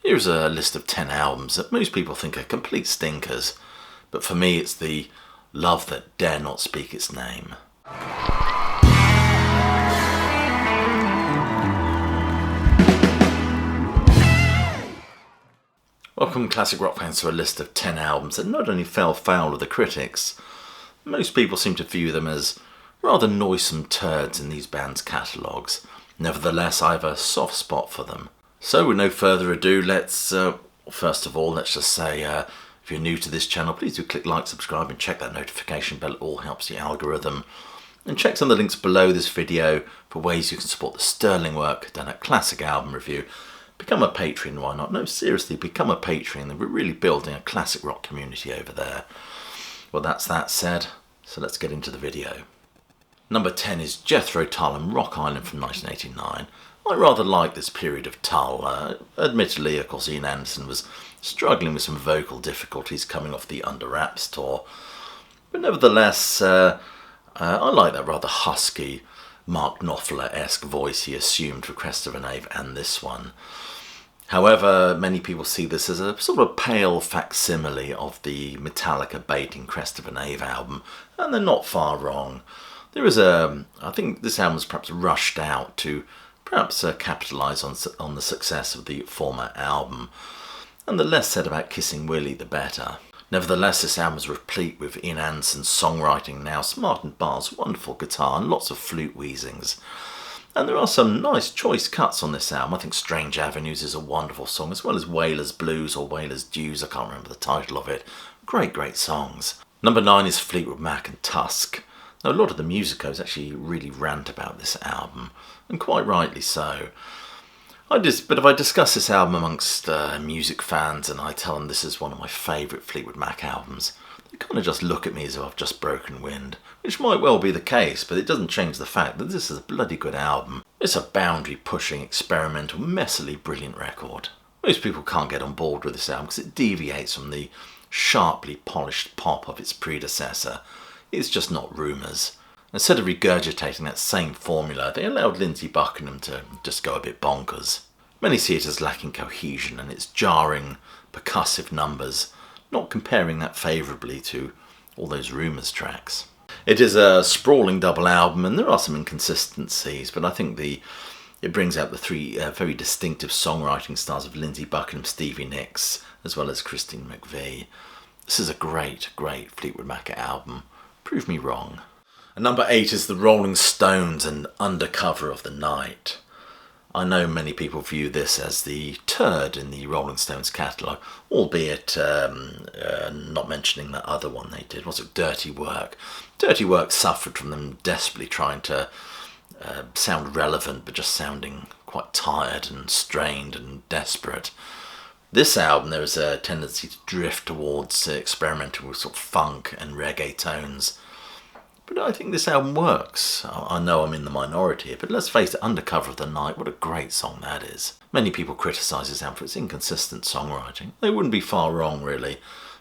Here's a list of 10 albums that most people think are complete stinkers, but for me it's the Love That Dare Not Speak Its Name. Welcome classic rock fans to a list of 10 albums that not only fell foul of the critics, most people seem to view them as rather noisome turds in these bands' catalogues. Nevertheless, I have a soft spot for them. So with no further ado, let's just say if you're new to this channel, please do click like, subscribe and check that notification bell. It all helps the algorithm. And check some of the links below this video for ways you can support the sterling work done at Classic Album Review. Become a patron, why not? No, seriously, become a patron. We're really building a classic rock community over there. Well, that's that said, so let's get into the video. Number 10 is Jethro, Tull and Rock Island from 1989. I rather like this period of Tull. Admittedly, of course, Ian Anderson was struggling with some vocal difficulties coming off the Under Wraps tour. But nevertheless, I like that rather husky, Mark Knopfler-esque voice he assumed for Crest of a Knave and this one. However, many people see this as a sort of pale facsimile of the Metallica Baiting Crest of a Knave album, and they're not far wrong. I think this album was perhaps rushed out to perhaps capitalise on the success of the former album, and the less said about Kissing Willie the better. Nevertheless, this album is replete with Ian Anderson's songwriting now, Martin Barr's wonderful guitar and lots of flute wheezings. And there are some nice choice cuts on this album. I think Strange Avenues is a wonderful song, as well as Whalers Blues or Whalers Dues, I can't remember the title of it. Great songs. Number 9 is Fleetwood Mac and Tusk. Now, a lot of the musicos actually really rant about this album, and quite rightly so. But if I discuss this album amongst music fans and I tell them this is one of my favourite Fleetwood Mac albums, they kind of just look at me as if I've just broken wind, which might well be the case, but it doesn't change the fact that this is a bloody good album. It's a boundary-pushing, experimental, messily brilliant record. Most people can't get on board with this album because it deviates from the sharply polished pop of its predecessor. It's just not rumours. Instead of regurgitating that same formula, they allowed Lindsey Buckingham to just go a bit bonkers. Many see it as lacking cohesion and its jarring, percussive numbers, not comparing that favourably to all those rumours tracks. It is a sprawling double album and there are some inconsistencies, but I think it brings out the three very distinctive songwriting styles of Lindsey Buckingham, Stevie Nicks, as well as Christine McVie. This is a great Fleetwood Mac album. Prove me wrong. And number 8 is the Rolling Stones and Undercover of the Night. I know many people view this as the turd in the Rolling Stones catalogue, albeit not mentioning that other one they did. Was it Dirty Work? Dirty Work suffered from them desperately trying to sound relevant, but just sounding quite tired and strained and desperate. This album, there is a tendency to drift towards experimenting with sort of funk and reggae tones. But I think this album works. I know I'm in the minority here, but let's face it, Undercover of the Night, what a great song that is. Many people criticise this album for its inconsistent songwriting. They wouldn't be far wrong, really.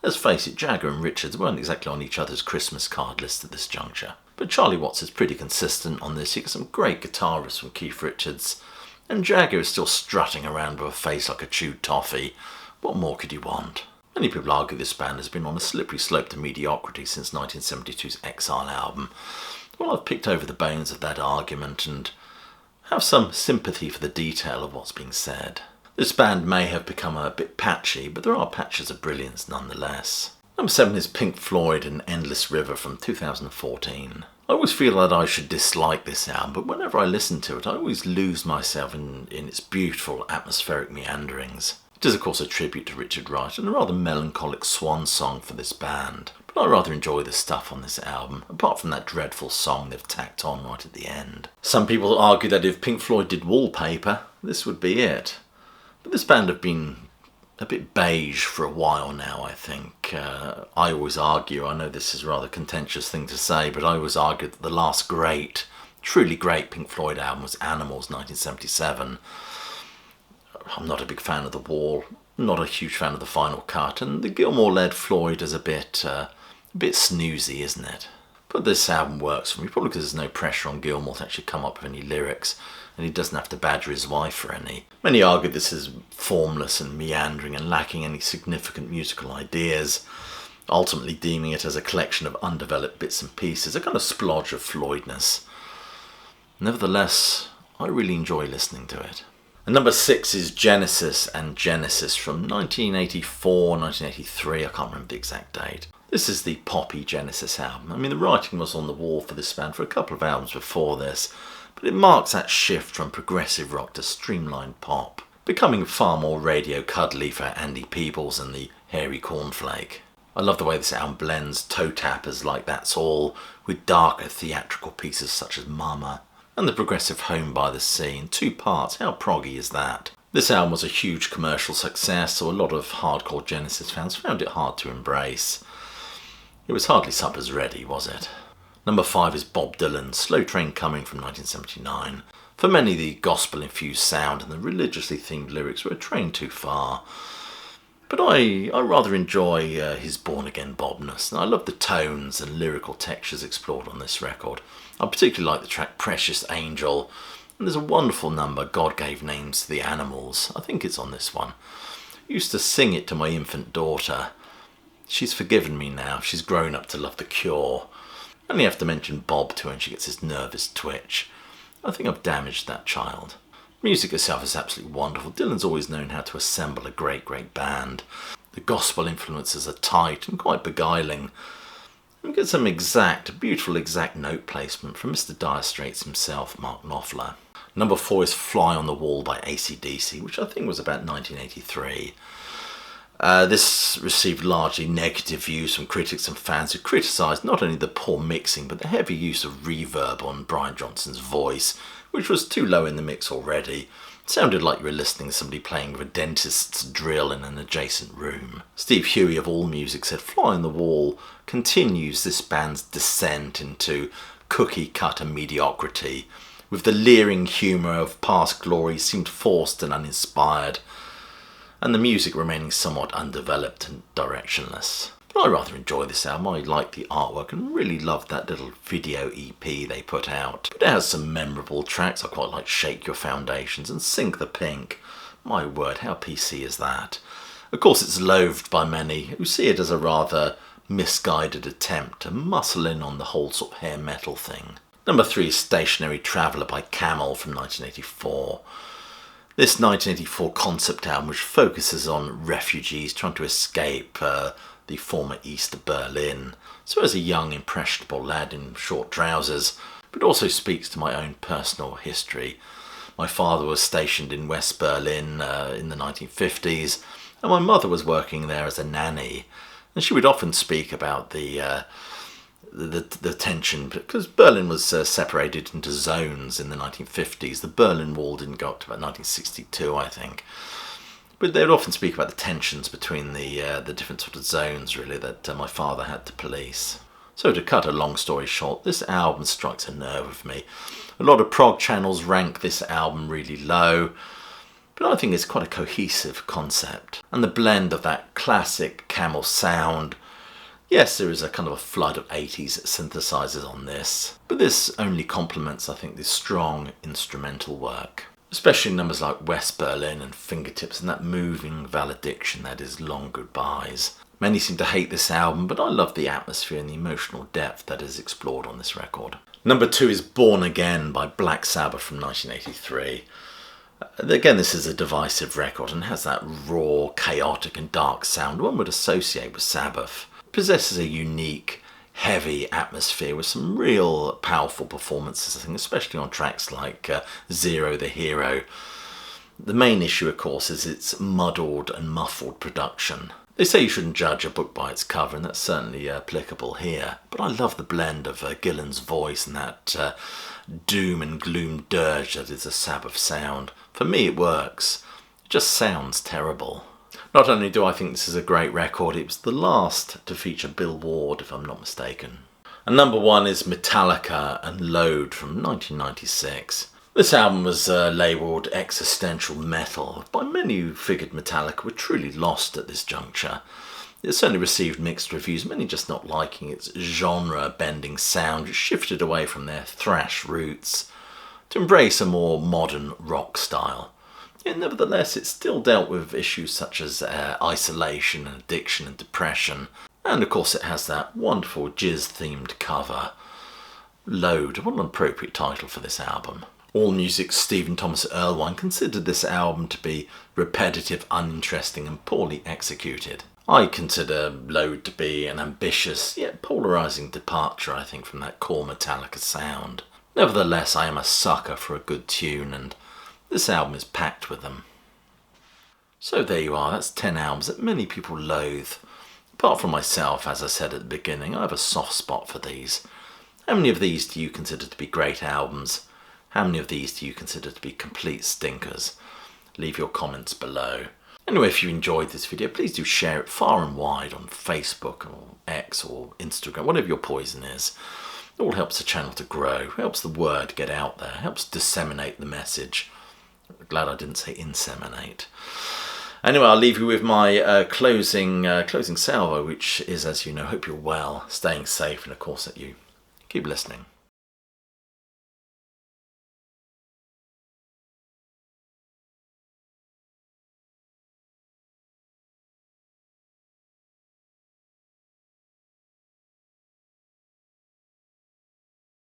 Let's face it, Jagger and Richards weren't exactly on each other's Christmas card list at this juncture. But Charlie Watts is pretty consistent on this. You get some great guitarists from Keith Richards, and Jagger is still strutting around with a face like a chewed toffee. What more could you want? Many people argue this band has been on a slippery slope to mediocrity since 1972's Exile album. Well, I've picked over the bones of that argument and have some sympathy for the detail of what's being said. This band may have become a bit patchy, but there are patches of brilliance nonetheless. Number 7 is Pink Floyd and Endless River from 2014. I always feel that I should dislike this album, but whenever I listen to it, I always lose myself in its beautiful atmospheric meanderings. It is of course a tribute to Richard Wright and a rather melancholic swan song for this band, but I rather enjoy the stuff on this album, apart from that dreadful song they've tacked on right at the end. Some people argue that if Pink Floyd did Wallpaper, this would be it. But this band have been a bit beige for a while now, I think. I always argue, I know this is a rather contentious thing to say, but I always argue that the last truly great Pink Floyd album was Animals 1977. I'm not a big fan of The Wall, not a huge fan of the final cut, and the Gilmour-led Floyd is a bit snoozy, isn't it? But this album works for me, probably because there's no pressure on Gilmour to actually come up with any lyrics, and he doesn't have to badger his wife for any. Many argue this is formless and meandering and lacking any significant musical ideas, ultimately deeming it as a collection of undeveloped bits and pieces, a kind of splodge of Floydness. Nevertheless, I really enjoy listening to it. And number 6 is Genesis and Genesis from 1984, 1983, I can't remember the exact date. This is the poppy Genesis album. I mean, the writing was on the wall for this band for a couple of albums before this, but it marks that shift from progressive rock to streamlined pop, becoming far more radio cuddly for Andy Peebles and the Hairy Cornflake. I love the way this album blends toe tappers like That's All with darker theatrical pieces such as Mama, and the progressive Home by the Sea in 2 parts. How proggy is that? This album was a huge commercial success, so a lot of hardcore Genesis fans found it hard to embrace. It was hardly supper's ready, was it? Number 5 is Bob Dylan's Slow Train Coming from 1979. For many, the gospel-infused sound and the religiously themed lyrics were a train too far. But I rather enjoy his born-again Bobness, and I love the tones and lyrical textures explored on this record. I particularly like the track Precious Angel, and there's a wonderful number, God Gave Names to the Animals. I think it's on this one. I used to sing it to my infant daughter. She's forgiven me now. She's grown up to love The Cure. I only have to mention Bob to her and she gets this nervous twitch. I think I've damaged that child. Music itself is absolutely wonderful. Dylan's always known how to assemble a great band. The gospel influences are tight and quite beguiling. We get some beautiful exact note placement from Mr. Dire Straits himself, Mark Knopfler. Number 4 is Fly on the Wall by AC/DC, which I think was about 1983. This received largely negative views from critics and fans who criticised not only the poor mixing but the heavy use of reverb on Brian Johnson's voice, which was too low in the mix already. It sounded like you were listening to somebody playing with a dentist's drill in an adjacent room. Steve Huey of AllMusic said Fly on the Wall continues this band's descent into cookie-cutter mediocrity, with the leering humour of past glory seemed forced and uninspired, and the music remaining somewhat undeveloped and directionless. But I rather enjoy this album. I like the artwork and really loved that little video EP they put out. But it has some memorable tracks. I quite like Shake Your Foundations and Sink the Pink. My word, how PC is that? Of course, it's loathed by many who see it as a rather misguided attempt to muscle in on the whole sort of hair metal thing. Number 3 is Stationary Traveller by Camel from 1984. This 1984 concept album, which focuses on refugees trying to escape the former East Berlin, so as a young impressionable lad in short trousers, but also speaks to my own personal history. My father was stationed in West Berlin in the 1950s, and my mother was working there as a nanny, and she would often speak about the tension, because Berlin was separated into zones in the 1950s. The Berlin Wall didn't go up to about 1962, I think. But they would often speak about the tensions between the different sort of zones, really, that my father had to police. So to cut a long story short, this album strikes a nerve with me. A lot of prog channels rank this album really low, but I think it's quite a cohesive concept. And the blend of that classic Camel sound, yes, there is a kind of a flood of 80s synthesizers on this, but this only complements, I think, this strong instrumental work. Especially numbers like West Berlin and Fingertips and that moving valediction that is Long Goodbyes. Many seem to hate this album, but I love the atmosphere and the emotional depth that is explored on this record. Number 2 is Born Again by Black Sabbath from 1983. Again, this is a divisive record and has that raw, chaotic and dark sound one would associate with Sabbath. It possesses a unique, heavy atmosphere with some real powerful performances, I think, especially on tracks like Zero the Hero. The main issue, of course, is its muddled and muffled production. They say you shouldn't judge a book by its cover, and that's certainly applicable here. But I love the blend of Gillan's voice and that doom and gloom dirge that is a Sabbath sound. For me, it works. It just sounds terrible. Not only do I think this is a great record, it was the last to feature Bill Ward, if I'm not mistaken. And number 1 is Metallica and Load from 1996. This album was labelled existential metal by many who figured Metallica were truly lost at this juncture. It certainly received mixed reviews, many just not liking its genre-bending sound. It shifted away from their thrash roots to embrace a more modern rock style. Yet nevertheless, it still dealt with issues such as isolation and addiction and depression. And of course it has that wonderful jizz-themed cover. Load, what an appropriate title for this album. AllMusic's Stephen Thomas Erlewine considered this album to be repetitive, uninteresting and poorly executed. I consider Load to be an ambitious yet polarising departure, I think, from that core Metallica sound. Nevertheless, I am a sucker for a good tune, and this album is packed with them. So there you are, that's 10 albums that many people loathe. Apart from myself, as I said at the beginning, I have a soft spot for these. How many of these do you consider to be great albums? How many of these do you consider to be complete stinkers? Leave your comments below. Anyway, if you enjoyed this video, please do share it far and wide on Facebook or X or Instagram, whatever your poison is. It all helps the channel to grow, helps the word get out there, helps disseminate the message. I'm glad I didn't say inseminate. Anyway, I'll leave you with my closing salvo, which is, as you know, hope you're well, staying safe, and of course that you keep listening.